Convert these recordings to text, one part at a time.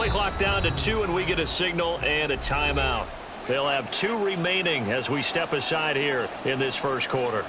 Play clock down to 2, and we get a signal and a timeout. They'll have 2 remaining as we step aside here in this first quarter.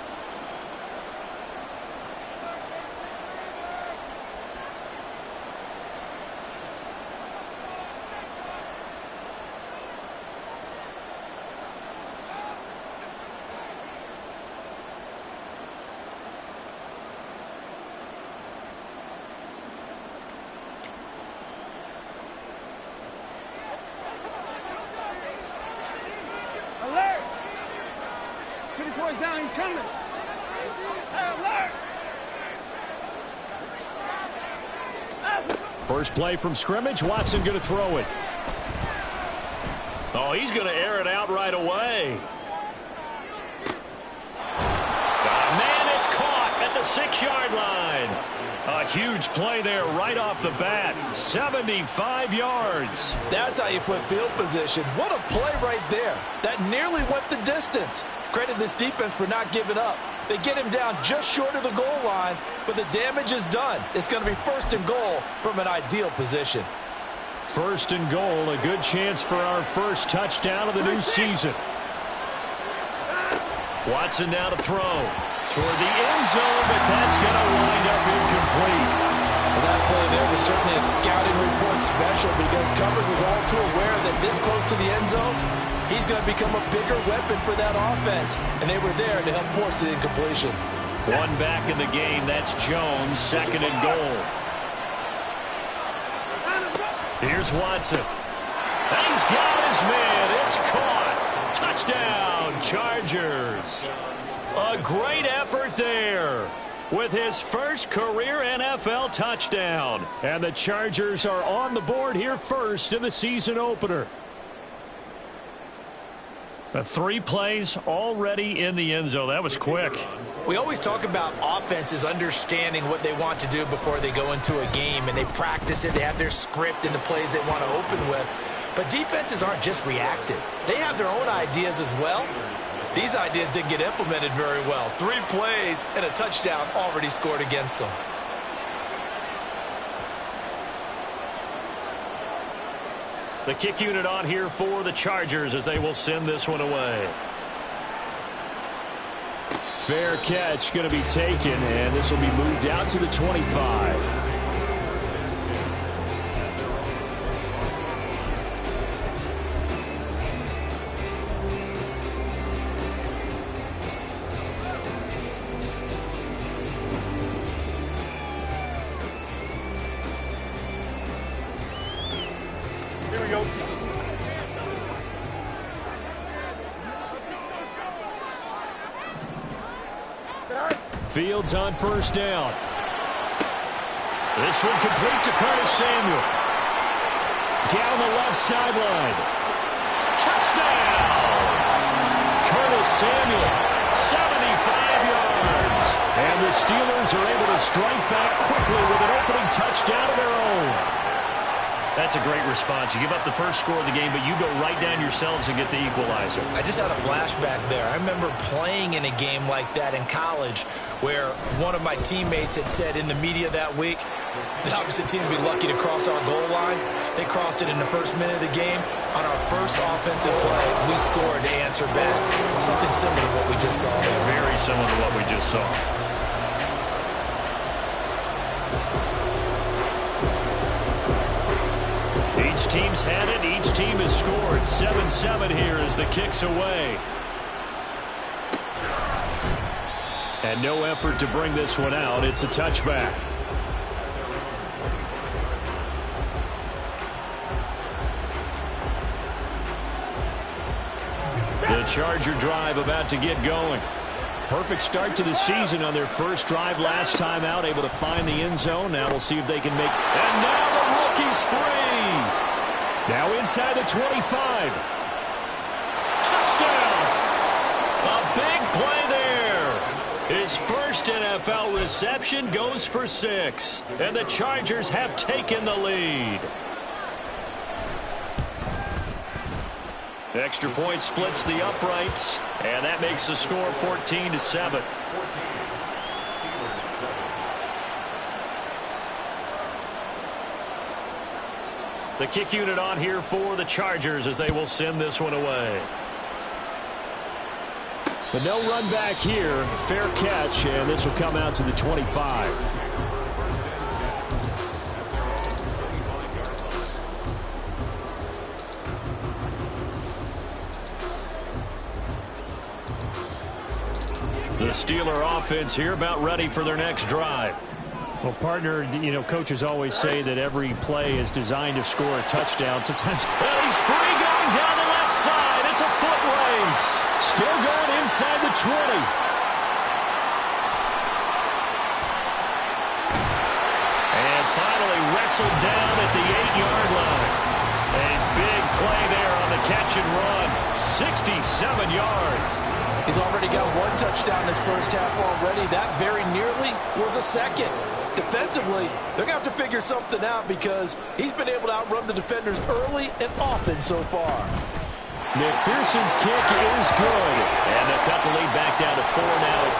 Down, he's coming. Hey, alert! First play from scrimmage. Watson going to throw it. Oh, he's going to air it out right away. Man, it's caught at the 6-yard line. A huge play there right off the bat. 75 yards. That's how you put field position. What a play right there. That nearly went the distance. Credit this defense for not giving up. They get him down just short of the goal line, but the damage is done. It's going to be 1st and goal from an ideal position. 1st and goal, a good chance for our first touchdown of the new season. Watson now to throw toward the end zone, but that's going to wind up incomplete. Well, that play there was certainly a scouting report special because coverage was all too aware that this close to the end zone, he's going to become a bigger weapon for that offense, and they were there to help force the incompletion. 1 back in the game. That's Jones, 2nd and goal. Here's Watson. And he's got his man. It's caught. Touchdown, Chargers. A great effort there with his first career NFL touchdown. And the Chargers are on the board here first in the season opener. 3 plays already in the end zone. That was quick. We always talk about offenses understanding what they want to do before they go into a game, and they practice it. They have their script and the plays they want to open with. But defenses aren't just reactive. They have their own ideas as well. These ideas didn't get implemented very well. 3 plays and a touchdown already scored against them. The kick unit on here for the Chargers as they will send this one away. Fair catch going to be taken, and this will be moved out to the 25. Fields on 1st down. This one complete to Curtis Samuel. Down the left sideline. Touchdown! Curtis Samuel, 75 yards. And the Steelers are able to strike back quickly with an opening touchdown of their own. That's a great response. You give up the first score of the game, but you go right down yourselves and get the equalizer. I just had a flashback there. I remember playing in a game like that in college where one of my teammates had said in the media that week, the opposite team would be lucky to cross our goal line. They crossed it in the first minute of the game. On our first offensive play, we scored to answer back. Something similar to what we just saw there. Very similar to what we just saw. Each team's had it. Each team has scored. 7-7 here as the kick's away. And no effort to bring this one out. It's a touchback. The Charger drive about to get going. Perfect start to the season on their first drive last time out, able to find the end zone. Now we'll see if they can make... And now the rookie's free. Now inside the 25. Touchdown! A big play there. His first NFL reception goes for 6. And the Chargers have taken the lead. Extra point splits the uprights, and that makes the score 14-7. The kick unit on here for the Chargers as they will send this one away. But no run back here. Fair catch, and this will come out to the 25. The Steeler offense here about ready for their next drive. Well, partner, you know, coaches always say that every play is designed to score a touchdown. Sometimes he's free going down the left side. It's a foot race. Still going inside the 20. And finally wrestled down at the 8-yard line. A big play there on the catch and run. 67 yards. He's already got one touchdown in his first half already. That very nearly was a second. Defensively, they're going to have to figure something out because he's been able to outrun the defenders early and often so far. McPherson's kick is good. And they'll cut the lead back down to 4 now at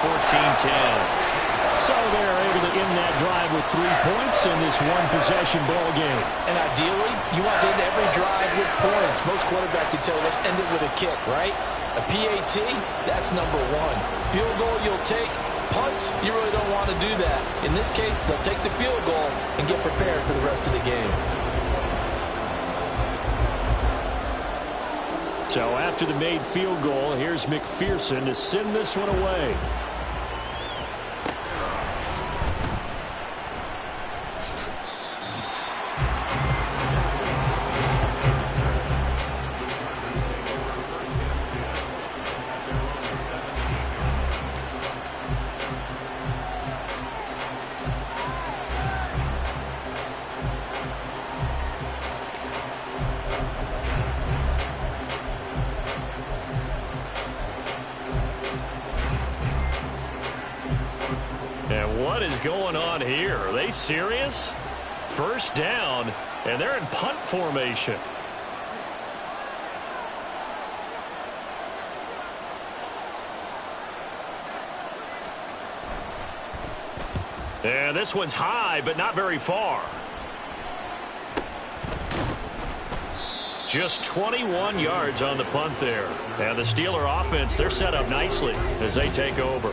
14-10. So they're able to end that drive with 3 points in this one-possession ball game. And ideally, you want to end every drive with points. Most quarterbacks would tell you, let's end it with a kick, right? A PAT, that's number one. Field goal you'll take. Punts, you really don't want to do that. In this case, they'll take the field goal and get prepared for the rest of the game. So after the made field goal, here's McPherson to send this one away. And what is going on here? Are they serious? First down, and they're in punt formation. And this one's high, but not very far. Just 21 yards on the punt there. And the Steeler offense, they're set up nicely as they take over.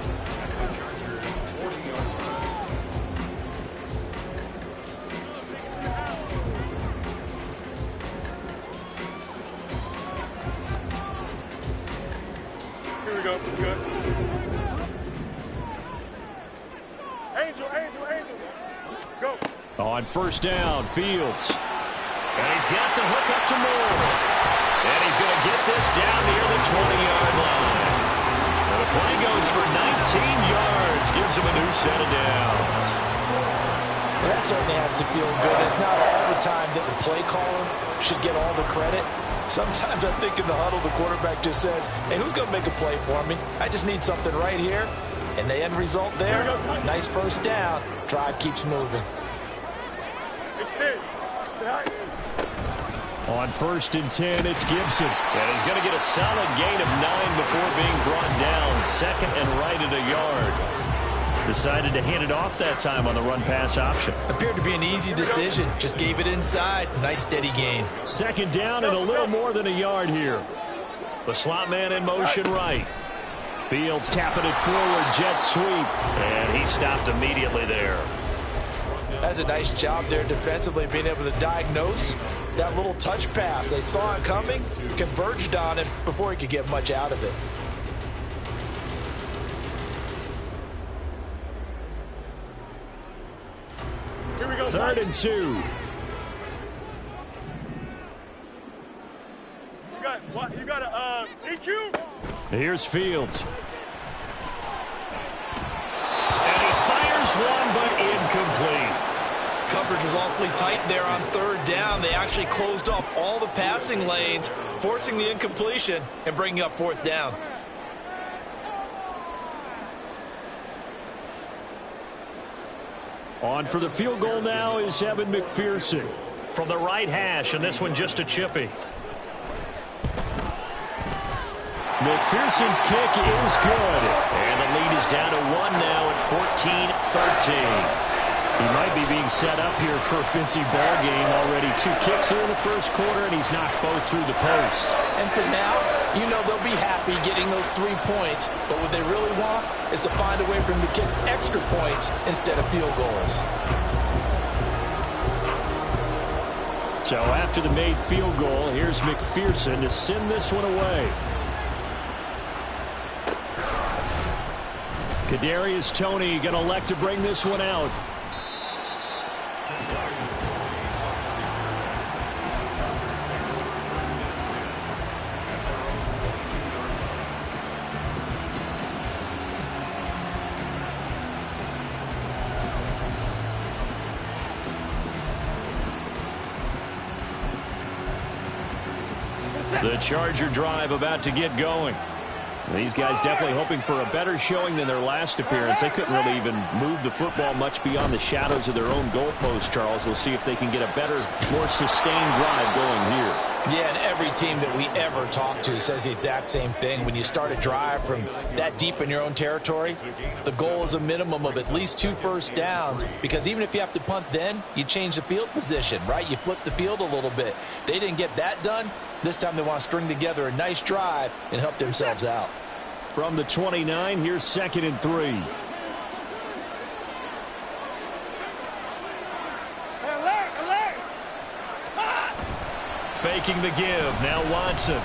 Here we go. Good. Angel. Go. On first down, Fields. And he's got the hook up to Moore. And he's going to get this down near the 20-yard line. And the play goes for 19 yards. Gives him a new set of downs. Well, that certainly has to feel good. It's not all the time that the play caller should get all the credit. Sometimes I think in the huddle, the quarterback just says, hey, who's going to make a play for me? I just need something right here. And the end result there, nice first down. Drive keeps moving. On first and 10, it's Gibson. And he's going to get a solid gain of 9 before being brought down. Second and right at a yard. Decided to hand it off that time on the run-pass option. Appeared to be an easy decision. Just gave it inside. Nice steady gain. Second down and a little more than a yard here. The slot man in motion right. Fields tapping it forward, jet sweep. And he stopped immediately there. That's a nice job there defensively, being able to diagnose that little touch pass. They saw it coming, converged on him before he could get much out of it. Here we go. 3rd and 2. You got a EQ? Here's Fields. And he fires one, but incomplete. Coverage was awfully tight there on 3rd down. They actually closed off all the passing lanes, forcing the incompletion and bringing up 4th down. On for the field goal now is Evan McPherson. From the right hash, and this one just a chippy. McPherson's kick is good. And the lead is down to 1 now at 14-13. He might be being set up here for a busy ball game already. 2 kicks here in the first quarter, and he's knocked both through the posts. And for now, you know they'll be happy getting those 3 points, but what they really want is to find a way for him to kick extra points instead of field goals. So after the made field goal, here's McPherson to send this one away. Kadarius Toney going to elect to bring this one out. The Charger drive about to get going. These guys definitely hoping for a better showing than their last appearance. They couldn't really even move the football much beyond the shadows of their own goalpost, Charles. We'll see if they can get a better, more sustained drive going here. Yeah, and every team that we ever talk to says the exact same thing. When you start a drive from that deep in your own territory, the goal is a minimum of at least 2 first downs, because even if you have to punt then, you change the field position, right? You flip the field a little bit. They didn't get that done. This time they want to string together a nice drive and help themselves out. From the 29, here's 2nd and 3. Alert! Faking the give. Now Watson.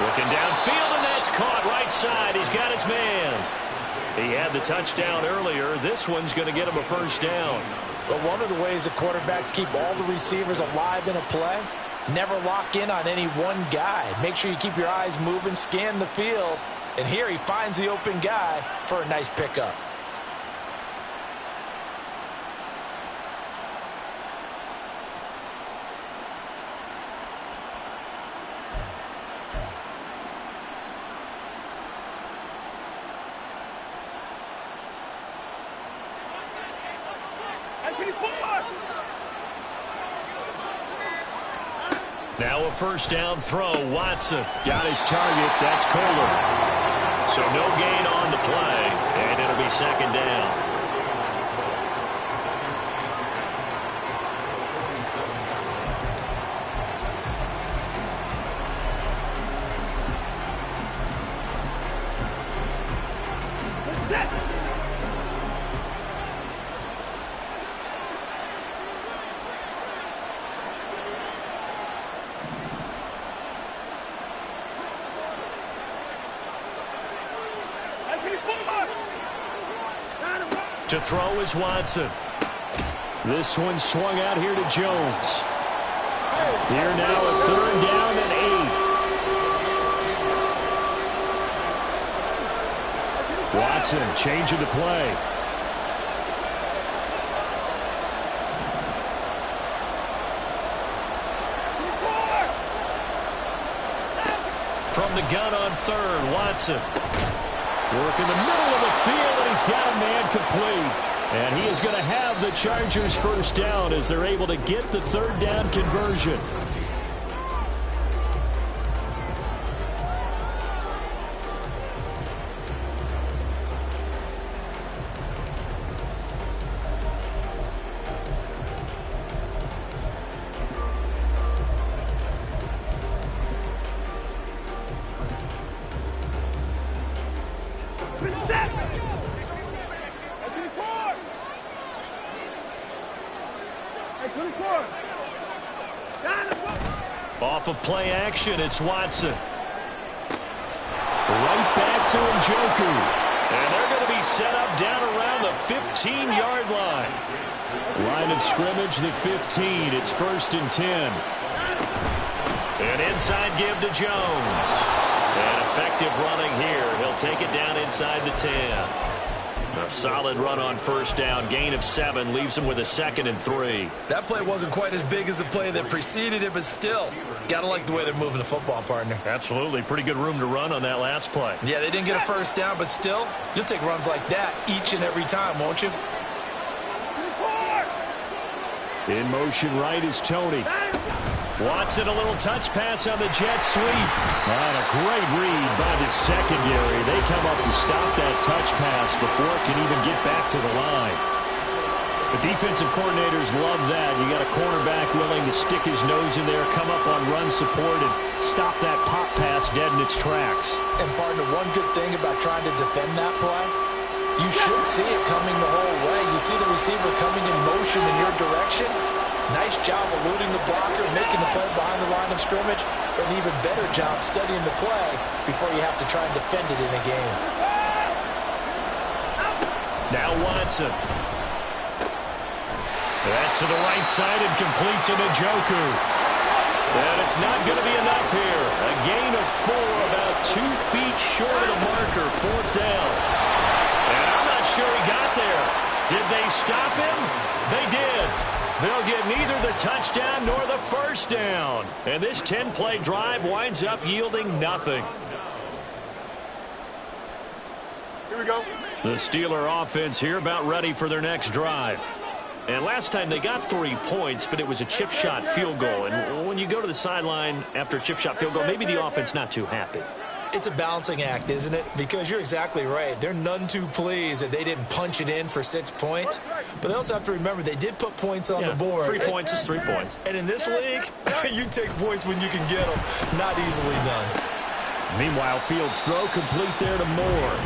Looking downfield, and that's caught right side. He's got his man. He had the touchdown earlier. This one's going to get him a first down. But one of the ways the quarterbacks keep all the receivers alive in a play, never lock in on any one guy. Make sure you keep your eyes moving, scan the field. And here he finds the open guy for a nice pickup. Now a first down throw. Watson. Got his target. That's Kohler. So no gain on the play, and it'll be 2nd down. To throw is Watson. This one swung out here to Jones. Here now a 3rd down and 8. Watson changing the play. From the gun on 3rd, Watson. Work in the middle of the field, and he's got a man complete. And he is going to have the Chargers first down as they're able to get the 3rd down conversion. Off of play action, it's Watson. Right back to Njoku. And they're going to be set up down around the 15-yard line. Line of scrimmage, the 15. It's 1st and 10. An inside give to Jones. And effective running here. He'll take it down inside the 10. A solid run on first down. Gain of 7 leaves him with a 2nd and 3. That play wasn't quite as big as the play that preceded it, but still, gotta like the way they're moving the football, partner. Absolutely. Pretty good room to run on that last play. Yeah, they didn't get a first down, but still, you'll take runs like that each and every time, won't you? In motion right is Toney. Watson, a little touch pass on the jet sweep. And a great read by the secondary. They come up to stop that touch pass before it can even get back to the line. The defensive coordinators love that. You got a cornerback willing to stick his nose in there, come up on run support, and stop that pop pass dead in its tracks. And partner, one good thing about trying to defend that play, you should see it coming the whole way. You see the receiver coming in motion in your direction. Nice job eluding the blocker, making the play behind the line of scrimmage, but an even better job studying the play before you have to try and defend it in a game. Now Watson. That's to the right side and complete to Njoku. And it's not going to be enough here. A gain of 4, about 2 feet short of the marker, 4th down. And I'm not sure he got there. Did they stop him? They did. They'll get neither the touchdown nor the first down. And this 10-play drive winds up yielding nothing. Here we go. The Steeler offense here about ready for their next drive. And last time they got 3 points, but it was a chip shot field goal. And when you go to the sideline after a chip shot field goal, maybe the offense not too happy. It's a balancing act, isn't it? Because you're exactly right. They're none too pleased that they didn't punch it in for 6 points. But they also have to remember they did put points on the board. 3 points is 3 points. And in this league, you take points when you can get them. Not easily done. Meanwhile, Fields' throw complete there to Moore.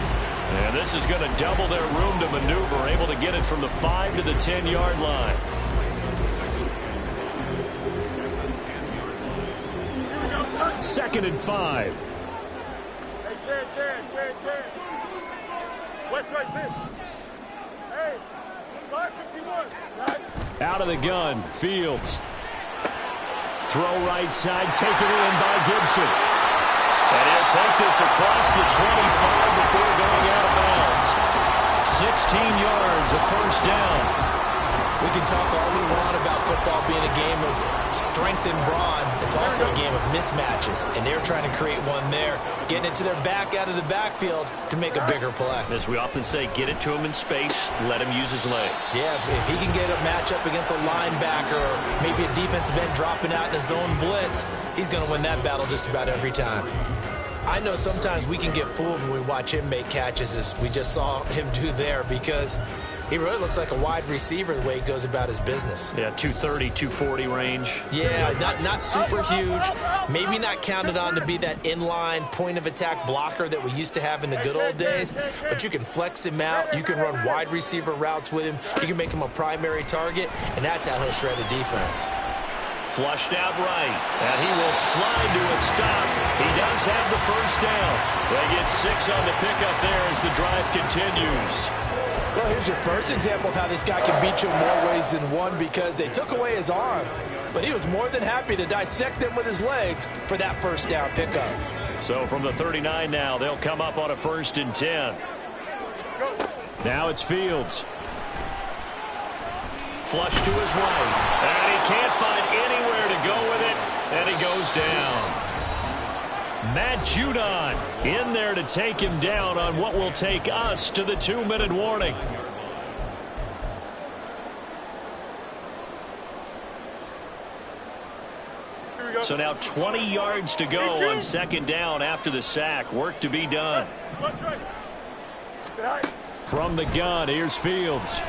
And this is going to double their room to maneuver, able to get it from the 5 to the 10-yard line. Second and 5. Hey, Jared. West right, Sid. Hey, 551. Out of the gun, Fields. Throw right side, taken in by Gibson. And he'll take this across the 25 before going out of bounds. 16 yards, a first down. We can talk all we want about football being a game of strength and brawn. It's also a game of mismatches, and they're trying to create one there, getting it to their back out of the backfield to make a bigger play. As we often say, get it to him in space, let him use his leg. Yeah, if he can get a matchup against a linebacker or maybe a defensive end dropping out in a zone blitz, he's going to win that battle just about every time. I know sometimes we can get fooled when we watch him make catches, as we just saw him do there, because he really looks like a wide receiver the way he goes about his business. Yeah, 230, 240 range. Yeah, not super huge. Maybe not counted on to be that inline point-of-attack blocker that we used to have in the good old days, but you can flex him out. You can run wide receiver routes with him. You can make him a primary target, and that's how he'll shred a defense. Flushed out right, and he will slide to a stop. He does have the first down. They get 6 on the pickup there as the drive continues. Well, here's your first example of how this guy can beat you in more ways than one, because they took away his arm, but he was more than happy to dissect them with his legs for that first down pickup. So from the 39 now, they'll come up on a 1st and 10. Now it's Fields. Flush to his right, and he can't find anywhere to go with it, and he goes down. Matt Judon in there to take him down on what will take us to the 2-minute warning. So now 20 yards to go on 2nd down after the sack. Work to be done. From the gun, here's Fields.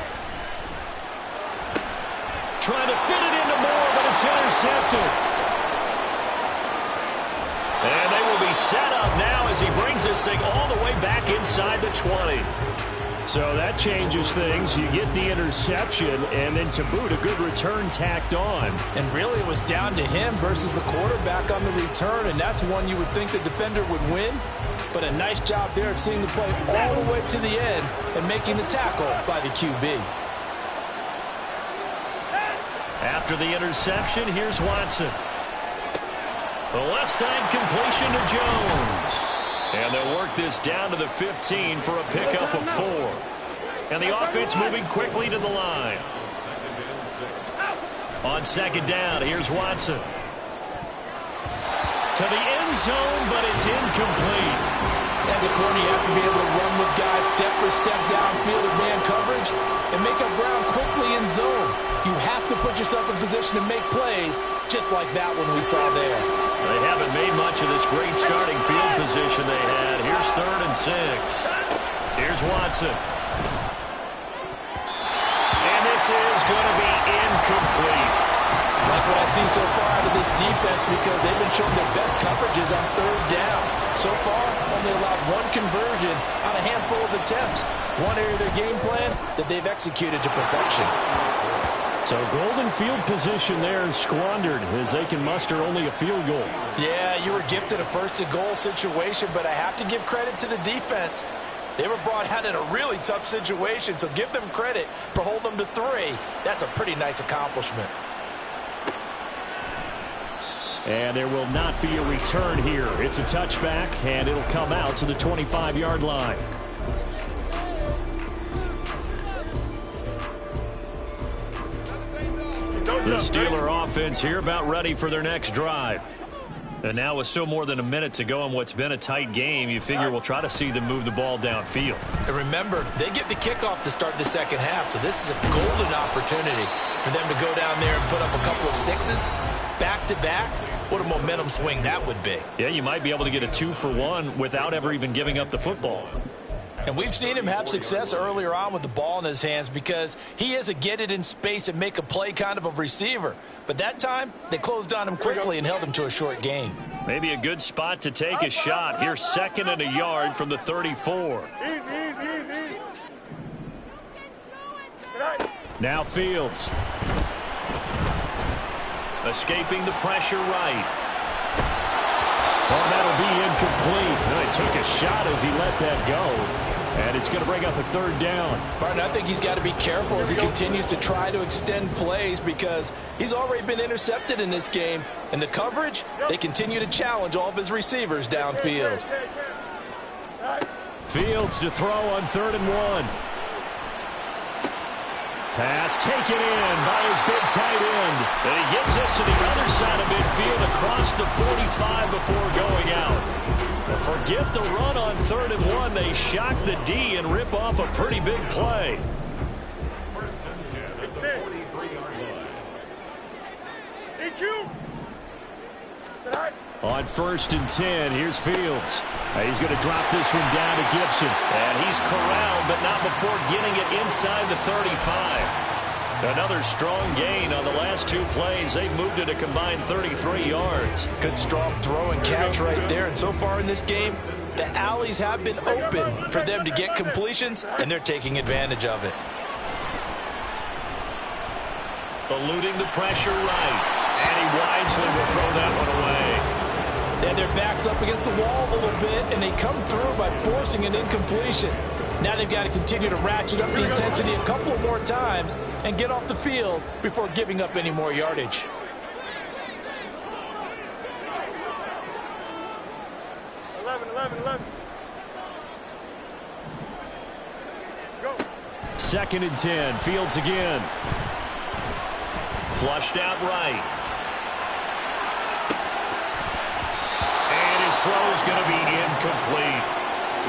Trying to fit it into Moore, but it's intercepted. And they will be set up now as he brings this thing all the way back inside the 20. So that changes things. You get the interception, and then to boot, a good return tacked on. And really, it was down to him versus the quarterback on the return, and that's one you would think the defender would win. But a nice job there of seeing the play all the way to the end and making the tackle by the QB. After the interception, here's Watson. The left side completion to Jones. And they'll work this down to the 15 for a pickup of 4. And the offense moving quickly to the line. On 2nd down, here's Watson. To the end zone, but it's incomplete. As a corner, you have to be able to run with guys step for step downfield in man coverage and make up ground quickly in zone. You have to put yourself in position to make plays, just like that one we saw there. They haven't made much of this great starting field position they had. Here's 3rd and 6. Here's Watson. And this is going to be incomplete. Like what I see so far out of this defense, because they've been showing their best coverages on 3rd down. So far, only allowed 1 conversion on a handful of attempts. One area of their game plan that they've executed to perfection. So golden field position there and squandered as they can muster only a field goal. Yeah, you were gifted a 1st-and-goal situation, but I have to give credit to the defense. They were brought out in a really tough situation, so give them credit for holding them to 3. That's a pretty nice accomplishment. And there will not be a return here. It's a touchback, and it'll come out to the 25-yard line. The Steeler offense here about ready for their next drive. And now with still more than a minute to go in what's been a tight game, you figure we'll try to see them move the ball downfield. And remember, they get the kickoff to start the second half, so this is a golden opportunity for them to go down there and put up a couple of 6s back-to-back. What a momentum swing that would be. Yeah, you might be able to get a 2-for-1 without ever even giving up the football. And we've seen him have success earlier on with the ball in his hands because he is a get it in space and make a play kind of a receiver. But that time, they closed on him quickly and held him to a short gain. Maybe a good spot to take a shot. Here's 2nd and a yard from the 34. Easy. Now Fields. Escaping the pressure right. Oh, that'll be incomplete. He took a shot as he let that go. And it's going to bring up a 3rd down. Martin, I think he's got to be careful as he continues to try to extend plays because he's already been intercepted in this game. And the coverage, they continue to challenge all of his receivers downfield. Fields to throw on 3rd and 1. Pass taken in by his big tight end. And he gets us to the other side of midfield across the 45 before going out. But forget the run on 3rd and 1. They shock the D and rip off a pretty big play. On 1st and 10, here's Fields. He's going to drop this one down to Gibson. And he's corralled, but not before getting it inside the 35. Another strong gain on the last 2 plays. They've moved it a combined 33 yards. Good strong throw and catch right there. And so far in this game, the alleys have been open for them to get completions, and they're taking advantage of it. Eluding the pressure right. And he wisely will throw that one away. They have their backs up against the wall a little bit, and they come through by forcing an incompletion. Now they've got to continue to ratchet up the intensity a couple of more times and get off the field before giving up any more yardage. Go. 2nd and 10. Fields again. Flushed out right. And his throw's going to be incomplete.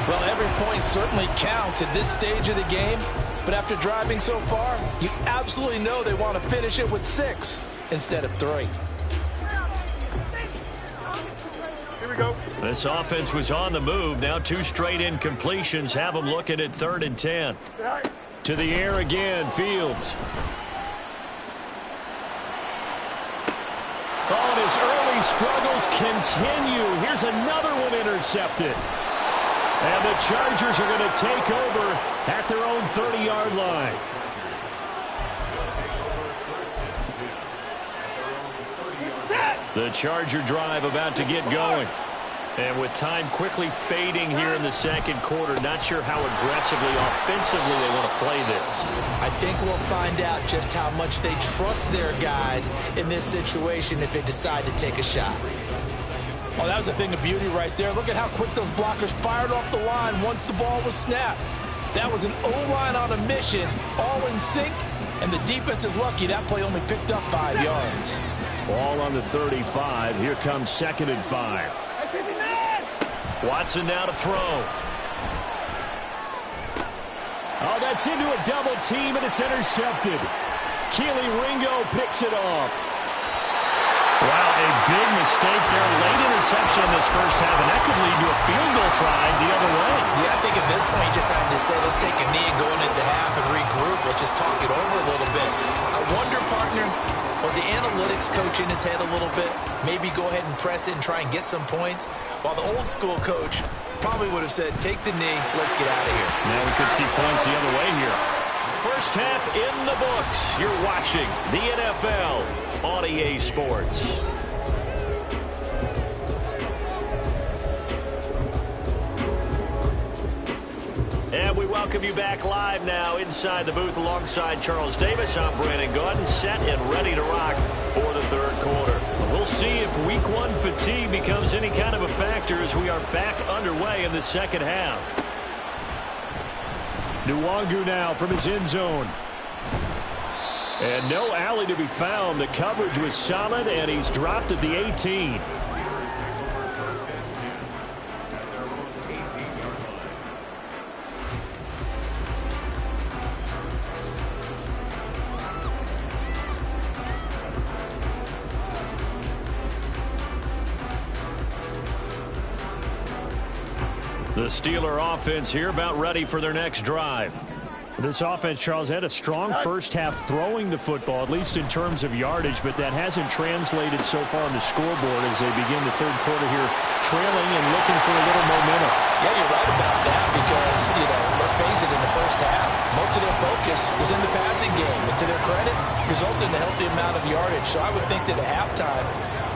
Well, every point certainly counts at this stage of the game, but after driving so far, you absolutely know they want to finish it with 6 instead of 3. Here we go. This offense was on the move. Now 2 straight incompletions have them looking at 3rd and 10. To the air again, Fields. Oh, and his early struggles continue. Here's another one intercepted. And the Chargers are going to take over at their own 30-yard line. The Charger drive about to get going. And with time quickly fading here in the 2nd quarter, not sure how aggressively, offensively they want to play this. I think we'll find out just how much they trust their guys in this situation if they decide to take a shot. Oh, that was a thing of beauty right there. Look at how quick those blockers fired off the line once the ball was snapped. That was an O-line on a mission, all in sync, and the defense is lucky that play only picked up 5 yards. Ball on the 35. Here comes 2nd and 5. Watson now to throw. Oh, that's into a double team, and it's intercepted. Keely Ringo picks it off. Wow, a big mistake there. Late interception in this first half, and that could lead to a field goal try the other way. Yeah, I think at this point you just had to say, let's take a knee and go into half and regroup. Let's just talk it over a little bit. I wonder, partner, was the analytics coach in his head a little bit? Maybe go ahead and press it and try and get some points? While the old school coach probably would have said, take the knee, let's get out of here. Now we could see points the other way here. First half in the books. You're watching the NFL on EA Sports. And we welcome you back live now inside the booth alongside Charles Davis. I'm Brandon Gaudin, set and ready to rock for the third quarter. We'll see if week one fatigue becomes any kind of a factor as we are back underway in the second half. Nwangu now from his end zone. And no alley to be found. The coverage was solid, and he's dropped at the 18. The Steeler offense here about ready for their next drive. This offense, Charles, had a strong first half throwing the football, at least in terms of yardage, but that hasn't translated so far on the scoreboard as they begin the third quarter here, trailing and looking for a little momentum. Yeah, you're right about that because, let's face it, in the first half, most of their focus was in the passing game. And to their credit, resulted in a healthy amount of yardage. So I would think that at halftime,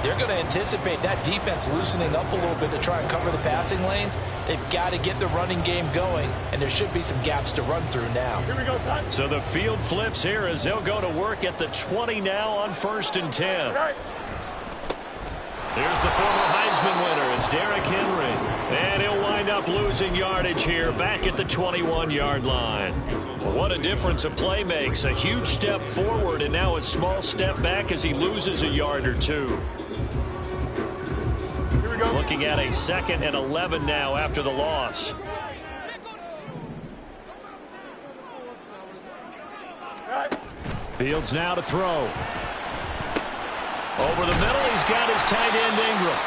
they're going to anticipate that defense loosening up a little bit to try and cover the passing lanes. They've got to get the running game going, and there should be some gaps to run through now. Here we go, son. So the field flips here as they'll go to work at the 20 now on 1st and 10. Right. Here's the former Heisman winner. It's Derrick Henry. And he'll wind up losing yardage here back at the 21-yard line. What a difference a play makes. A huge step forward and now a small step back as he loses a yard or two. Here we go. Looking at a 2nd and 11 now after the loss. Right. Fields now to throw. Over the middle, he's got his tight end Ingram.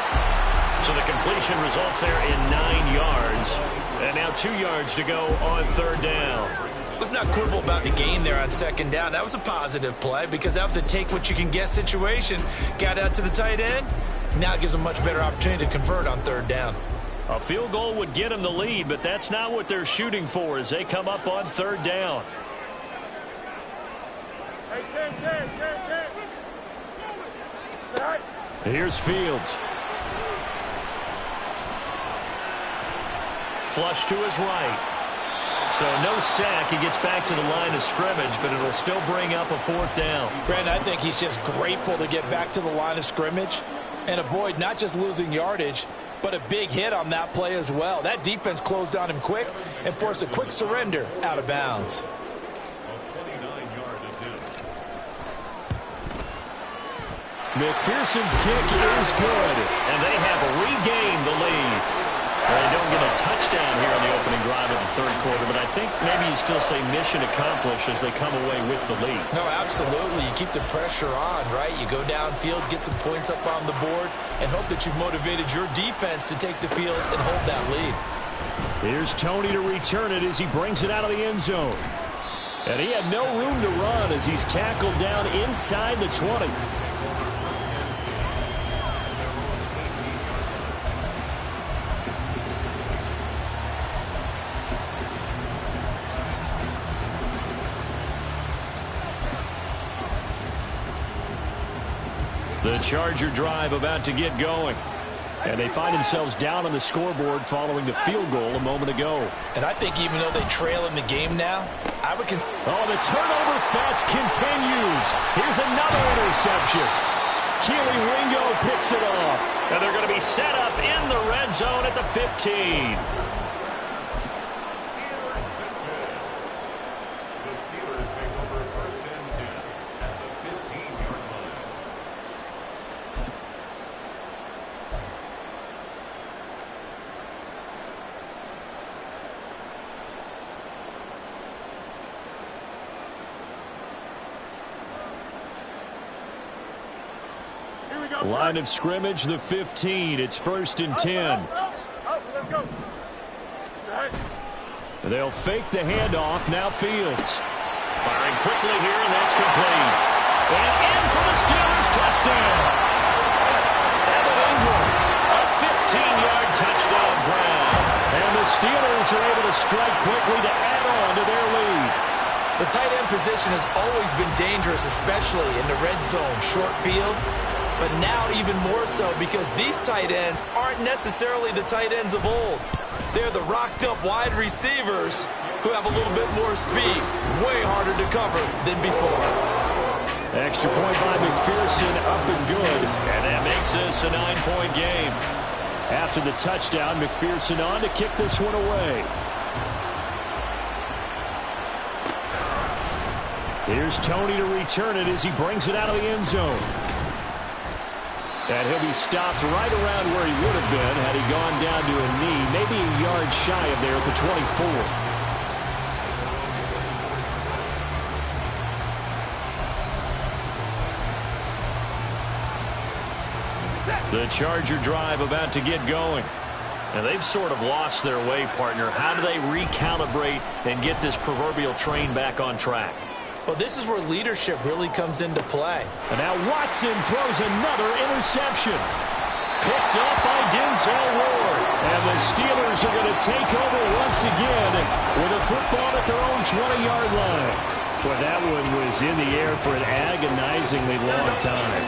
So the completion results there in 9 yards. And now 2 yards to go on 3rd down. Let's not quibble about the gain there on 2nd down. That was a positive play because that was a take-what-you-can-get situation. Got out to the tight end. Now it gives them a much better opportunity to convert on 3rd down. A field goal would get them the lead, but that's not what they're shooting for as they come up on 3rd down. Hey, 10. Right. Here's Fields. Flush to his right. So no sack. He gets back to the line of scrimmage, but it'll still bring up a 4th down. Brandon, I think he's just grateful to get back to the line of scrimmage and avoid not just losing yardage, but a big hit on that play as well. That defense closed on him quick and forced a quick surrender out of bounds. McPherson's kick is good. And they have regained the lead. They don't get a touchdown here on the opening drive of the 3rd quarter, but I think maybe you still say mission accomplished as they come away with the lead. No, absolutely. You keep the pressure on, right? You go downfield, get some points up on the board, and hope that you've motivated your defense to take the field and hold that lead. Here's Tony to return it as he brings it out of the end zone. And he had no room to run as he's tackled down inside the 20. The Charger drive about to get going. And they find themselves down on the scoreboard following the field goal a moment ago. And I think even though they trail in the game now, I would consider... Oh, the turnover fest continues. Here's another interception. Keely Ringo picks it off. And they're going to be set up in the red zone at the 15. Line of scrimmage, the 15. It's 1st and 10. Let's go. They'll fake the handoff. Now Fields. Firing quickly here, and that's complete. And in for the Steelers touchdown. Evan Ingram, a 15-yard touchdown grab. And the Steelers are able to strike quickly to add on to their lead. The tight end position has always been dangerous, especially in the red zone, short field. But now even more so because these tight ends aren't necessarily the tight ends of old. They're the rocked-up wide receivers who have a little bit more speed, way harder to cover than before. Extra point by McPherson, up and good. And that makes this a 9-point game. After the touchdown, McPherson on to kick this one away. Here's Tony to return it as he brings it out of the end zone. And he'll be stopped right around where he would have been had he gone down to a knee, maybe a yard shy of there at the 24. The Charger drive about to get going. And they've sort of lost their way, partner. How do they recalibrate and get this proverbial train back on track? Well, this is where leadership really comes into play. And now Watson throws another interception. Picked up by Denzel Ward. And the Steelers are going to take over once again with a football at their own 20-yard line. Well, that one was in the air for an agonizingly long time.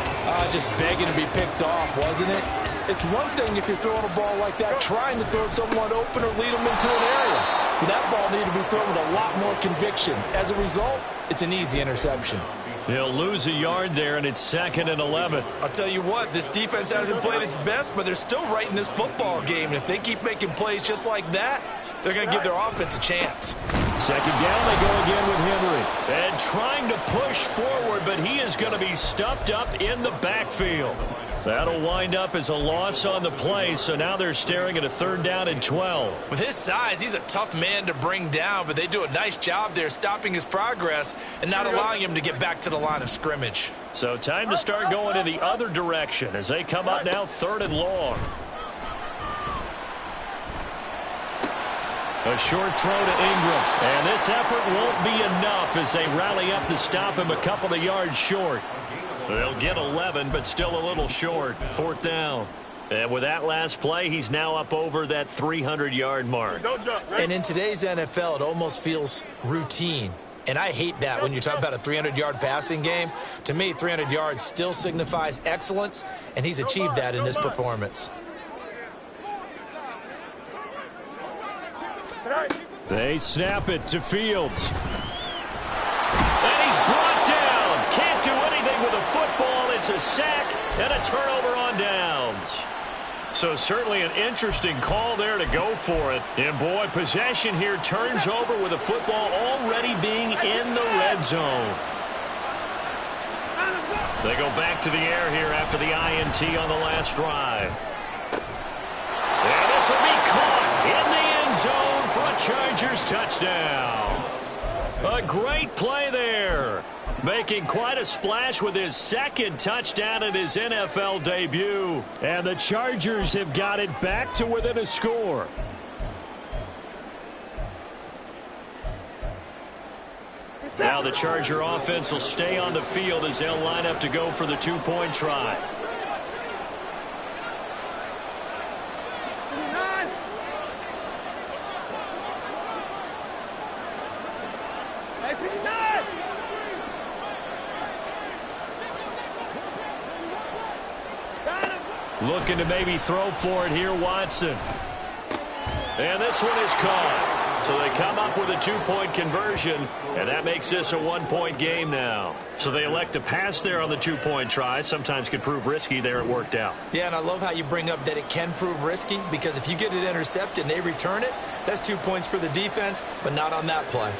Just begging to be picked off, wasn't it? It's one thing if you're throwing a ball like that, trying to throw someone open or lead them into an area. But that ball needed to be thrown with a lot more conviction. As a result, it's an easy interception. They'll lose a yard there, and it's 2nd and 11. I'll tell you what, this defense hasn't played its best, but they're still right in this football game. And if they keep making plays just like that, they're going to give their offense a chance. 2nd down, they go again with Henry. And trying to push forward, but he is going to be stuffed up in the backfield. That'll wind up as a loss on the play, so now they're staring at a 3rd down and 12. With his size, he's a tough man to bring down, but they do a nice job there stopping his progress and not allowing him to get back to the line of scrimmage. So time to start going in the other direction as they come up now 3rd and long. A short throw to Ingram. And this effort won't be enough as they rally up to stop him a couple of yards short. They'll get 11, but still a little short. 4th down. And with that last play, he's now up over that 300-yard mark. And in today's NFL, it almost feels routine. And I hate that when you talk about a 300-yard passing game. To me, 300 yards still signifies excellence, and he's achieved that in this performance. They snap it to Fields. And he's brought down. Can't do anything with a football. It's a sack and a turnover on downs. So certainly an interesting call there to go for it. And boy, possession here turns over with a football already being in the red zone. They go back to the air here after the INT on the last drive. And this will be caught in the end zone for a Chargers touchdown. A great play there. Making quite a splash with his 2nd touchdown in his NFL debut. And the Chargers have got it back to within a score. Now the Charger offense will stay on the field as they'll line up to go for the 2-point try. Looking to maybe throw for it here, Watson. And this one is caught. So they come up with a 2-point conversion, and that makes this a 1-point game now. So they elect to pass there on the 2-point try. Sometimes could prove risky. There it worked out. Yeah, and I love how you bring up that it can prove risky, because if you get it intercepted and they return it, that's 2 points for the defense, but not on that play.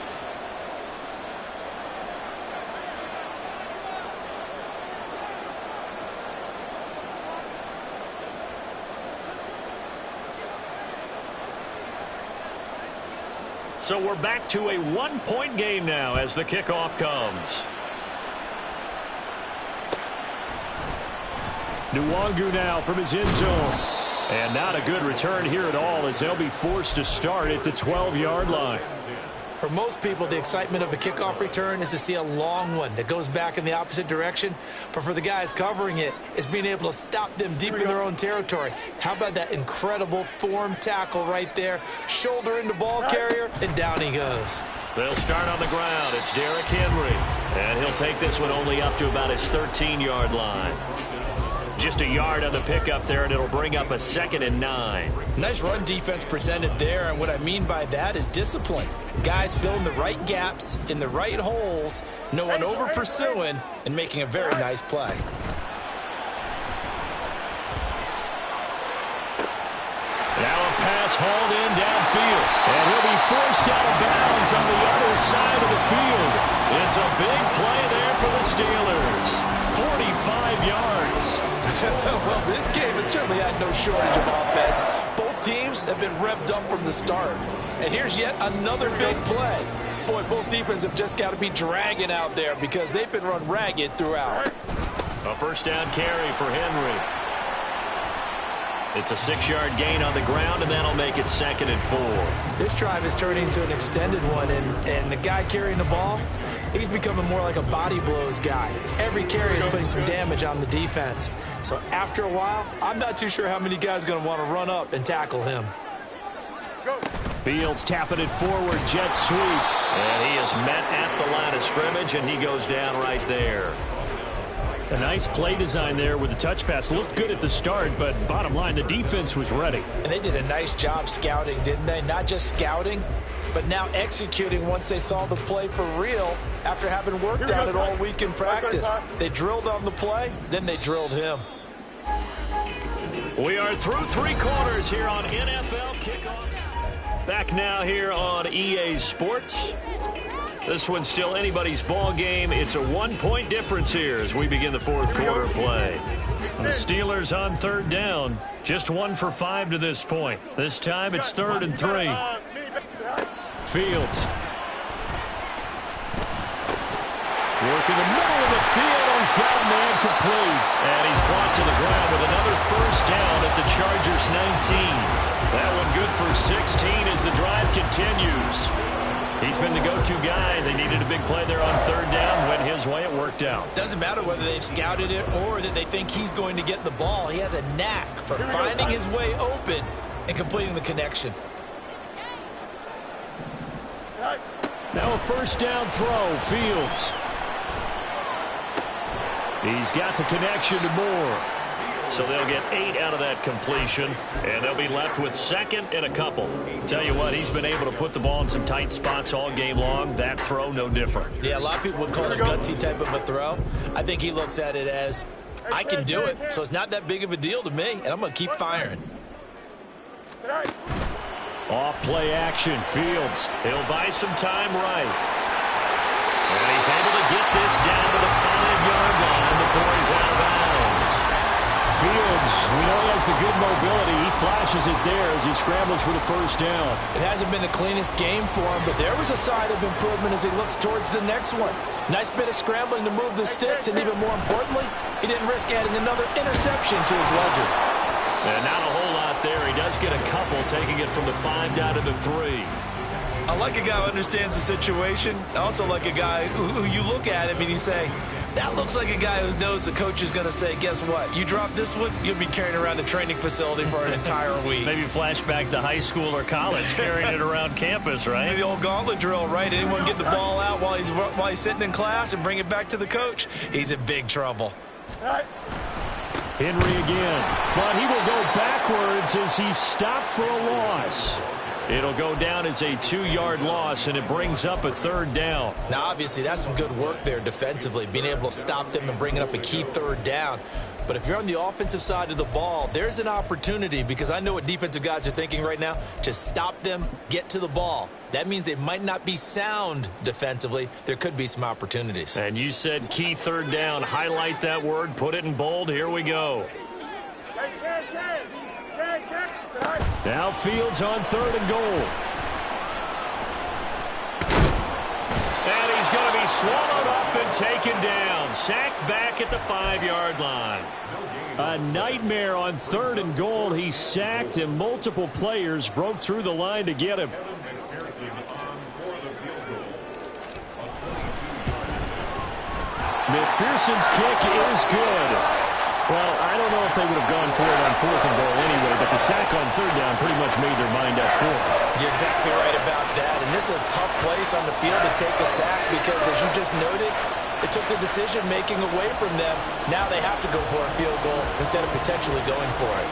So we're back to a 1-point game now as the kickoff comes. Nwangu now from his end zone. And not a good return here at all, as they'll be forced to start at the 12-yard line. For most people, the excitement of a kickoff return is to see a long one that goes back in the opposite direction. But for the guys covering it, it's being able to stop them deep in their own territory. How about that incredible form tackle right there? Shoulder into ball carrier, and down he goes. They'll start on the ground. It's Derrick Henry. And he'll take this one only up to about his 13-yard line. Just a yard on the pickup there, and it'll bring up a 2nd and 9. Nice run defense presented there, and what I mean by that is discipline. Guys filling the right gaps in the right holes, no one over pursuing, and making a very nice play. Now a pass hauled in downfield, and he'll be forced out of bounds on the other side of the field. It's a big play there for the Steelers. 45 yards. Well, this game has certainly had no shortage of offense. Both teams have been revved up from the start. And here's yet another big play. Boy, both defenses have just got to be dragging out there because they've been run ragged throughout. A first down carry for Henry. It's a 6-yard gain on the ground, and that'll make it 2nd and 4. This drive is turning into an extended one, and the guy carrying the ball, he's becoming more like a body blows guy. Every carry is putting some damage on the defense. So after a while, I'm not too sure how many guys are going to want to run up and tackle him. Fields tapping it forward, jet sweep. And he is met at the line of scrimmage, and he goes down right there. A nice play design there with the touch pass. Looked good at the start, but bottom line, the defense was ready. And they did a nice job scouting, didn't they? Not just scouting, but now executing once they saw the play for real after having worked on it all week in practice. They drilled on the play, then they drilled him. We are through 3 quarters here on NFL Kickoff. Back now here on EA Sports. This one's still anybody's ball game. It's a 1-point difference here as we begin the 4th quarter play. The Steelers on 3rd down. Just 1 for 5 to this point. This time it's 3rd and 3. Fields. Working the middle of the field, and he's got a man complete. And he's brought to the ground with another first down at the Chargers 19. That one good for 16 as the drive continues. He's been the go-to guy. They needed a big play there on 3rd down. Went his way. It worked out. Doesn't matter whether they've scouted it or that they think he's going to get the ball. He has a knack for finding his way open and completing the connection. Now a first down throw. Fields. He's got the connection to Moore. So they'll get 8 out of that completion, and they'll be left with 2nd and a couple. Tell you what, he's been able to put the ball in some tight spots all game long. That throw, no different. Yeah, a lot of people would call it a gutsy type of a throw. I think he looks at it as, I can do it, so it's not that big of a deal to me, and I'm going to keep firing. Off play action. Fields. He'll buy some time right. And he's able to get this down to the 5-yard line before he's out of bounds. Fields, we know he has the good mobility. He flashes it there as he scrambles for the first down. It hasn't been the cleanest game for him, but there was a sign of improvement as he looks towards the next one. Nice bit of scrambling to move the sticks, and even more importantly, he didn't risk adding another interception to his ledger. And not a whole lot there. He does get a couple, taking it from the 5 down to the 3. I like a guy who understands the situation. I also like a guy who you look at him and you say, that looks like a guy who knows the coach is going to say, guess what? You drop this one, you'll be carrying around the training facility for an entire week. Maybe flashback to high school or college, carrying it around campus, right? The old gauntlet drill, right? Anyone get the ball out while he's sitting in class and bring it back to the coach? He's in big trouble. Henry again. But he will go backwards as he's stopped for a loss. It'll go down as a 2-yard loss, and it brings up a 3rd down. Now, obviously, that's some good work there defensively, being able to stop them and bringing up a key 3rd down. But if you're on the offensive side of the ball, there's an opportunity, because I know what defensive guys are thinking right now. Just stop them, get to the ball. That means they might not be sound defensively. There could be some opportunities. And you said key 3rd down. Highlight that word. Put it in bold. Here we go. Now Fields on 3rd and goal. And he's going to be swallowed up up and taken down. Sacked back at the 5-yard line. A nightmare on 3rd and goal. He sacked, and multiple players broke through the line to get him. McPherson's kick is good. Well, I don't know if they would have gone for it on 4th and goal anyway, but the sack on 3rd down pretty much made their mind up for it. You're exactly right about that, and this is a tough place on the field to take a sack because, as you just noted, it took the decision-making away from them. Now they have to go for a field goal instead of potentially going for it.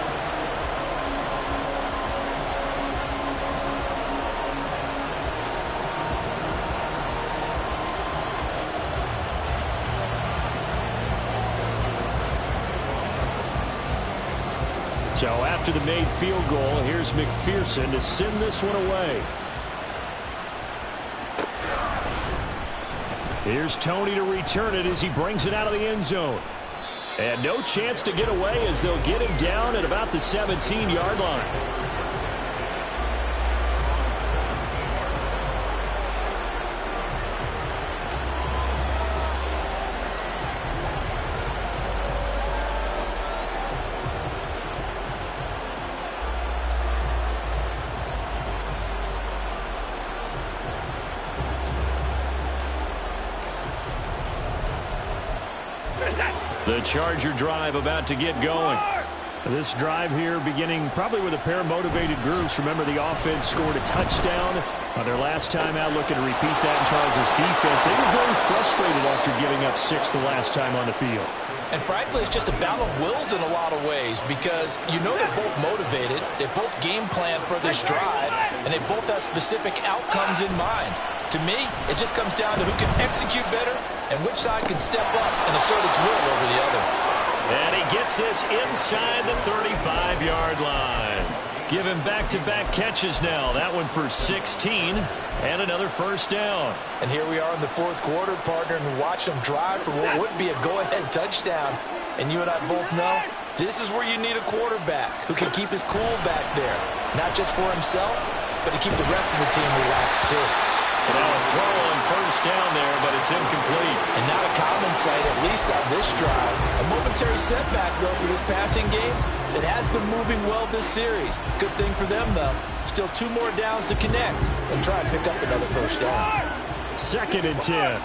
So after the made field goal, here's McPherson to send this one away. Here's Tony to return it as he brings it out of the end zone. And no chance to get away as they'll get him down at about the 17-yard line. The Charger drive about to get going. This drive here beginning probably with a pair of motivated groups. Remember, the offense scored a touchdown on their last time out, looking to repeat that in Charles' defense. They were very frustrated after giving up 6 the last time on the field. And frankly, it's just a battle of wills in a lot of ways because you know they're both motivated, they both game plan for this drive, and they both have specific outcomes in mind. To me, it just comes down to who can execute better and which side can step up and assert its will over the other. And he gets this inside the 35-yard line. Give him back-to-back catches now. That one for 16 and another first down. And here we are in the 4th quarter, partner, and watch them drive for what would be a go-ahead touchdown. And you and I both know this is where you need a quarterback who can keep his cool back there, not just for himself, but to keep the rest of the team relaxed too. Now a throw on first down there, but it's incomplete. And not a common sight, at least on this drive. A momentary setback, though, for this passing game that has been moving well this series. Good thing for them, though. Still 2 more downs to connect and try and pick up another first down. 2nd and 10.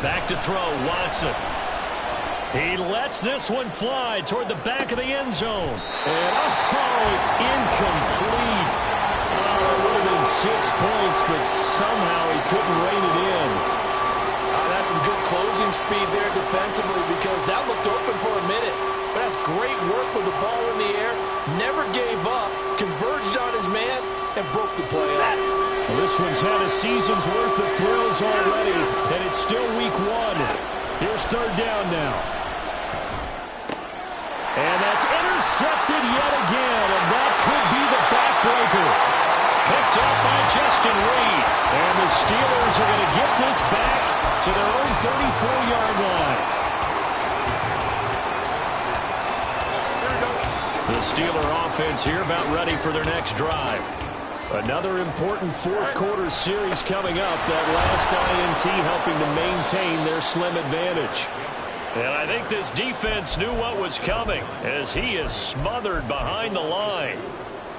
Back to throw, Watson. He lets this one fly toward the back of the end zone. And, it's incomplete. Oh, it would have been 6 points, but somehow he couldn't rein it in. That's some good closing speed there defensively because that looked open for a minute. But that's great work with the ball in the air. Never gave up, converged on his man, and broke the play out. Well, this one's had a season's worth of thrills already, and it's still week 1. Here's 3rd down now. And that's intercepted yet again, and that could be the backbreaker. Picked up by Justin Reed. And the Steelers are going to get this back to their own 34-yard line. The Steeler offense here about ready for their next drive. Another important 4th quarter series coming up. That last INT helping to maintain their slim advantage. And I think this defense knew what was coming as he is smothered behind the line.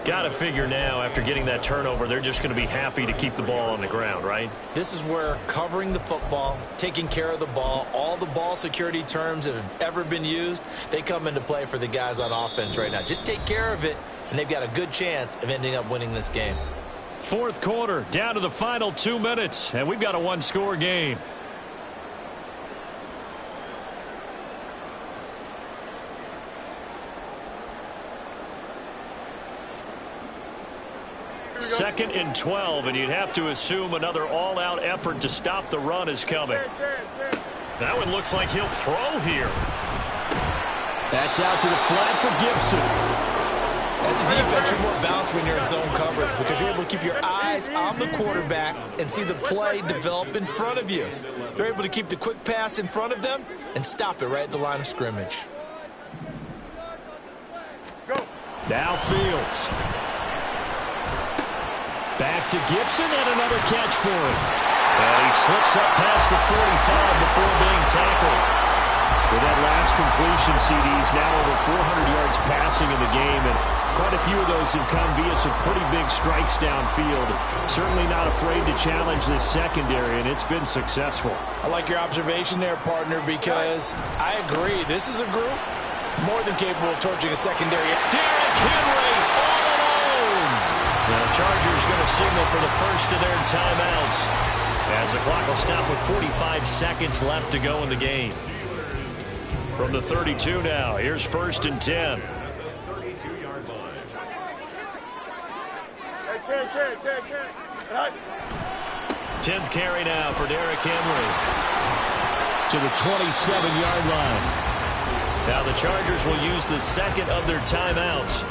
Got to figure now, after getting that turnover, they're just going to be happy to keep the ball on the ground, right? This is where covering the football, taking care of the ball, all the ball security terms that have ever been used, they come into play for the guys on offense right now. Just take care of it, and they've got a good chance of ending up winning this game. 4th quarter, down to the final 2 minutes, and we've got a 1-score game. Second and 12, and you'd have to assume another all-out effort to stop the run is coming. That one looks like he'll throw here. That's out to the flat for Gibson. As a defense, you're more balanced when you're in zone coverage because you're able to keep your eyes on the quarterback and see the play develop in front of you. They're able to keep the quick pass in front of them and stop it right at the line of scrimmage. Now Fields. Back to Gibson and another catch for him. And he slips up past the 45 before being tackled. With that last completion, CD's now over 400 yards passing in the game, and quite a few of those have come via some pretty big strikes downfield. Certainly not afraid to challenge this secondary, and it's been successful. I like your observation there, partner, because I agree. This is a group more than capable of torching a secondary. Derrick Henry all alone. Now the Chargers going to signal for the first of their timeouts as the clock will stop with 45 seconds left to go in the game. From the 32 now, here's 1st and 10. Right. 10th carry now for Derrick Henry. To the 27-yard line. Now the Chargers will use the second of their timeouts.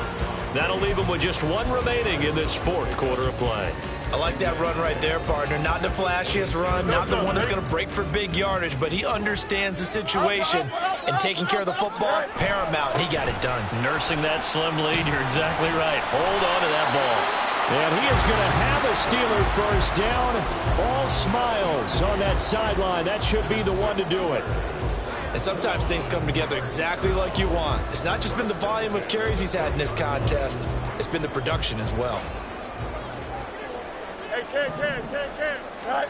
That'll leave them with just one remaining in this 4th quarter of play. I like that run right there, partner. Not the flashiest run, not the one that's going to break for big yardage, but he understands the situation, and taking care of the football, paramount, and he got it done. Nursing that slim lead, you're exactly right. Hold on to that ball. And he is going to have a Steeler first down. All smiles on that sideline. That should be the one to do it. And sometimes things come together exactly like you want. It's not just been the volume of carries he's had in this contest. It's been the production as well. Hey, Ken. Right.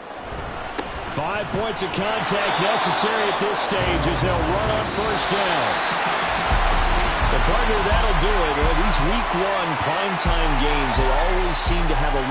5 points of contact necessary at this stage as they'll run on first down. The partner, that'll do it. These week 1 primetime games, they always seem to have a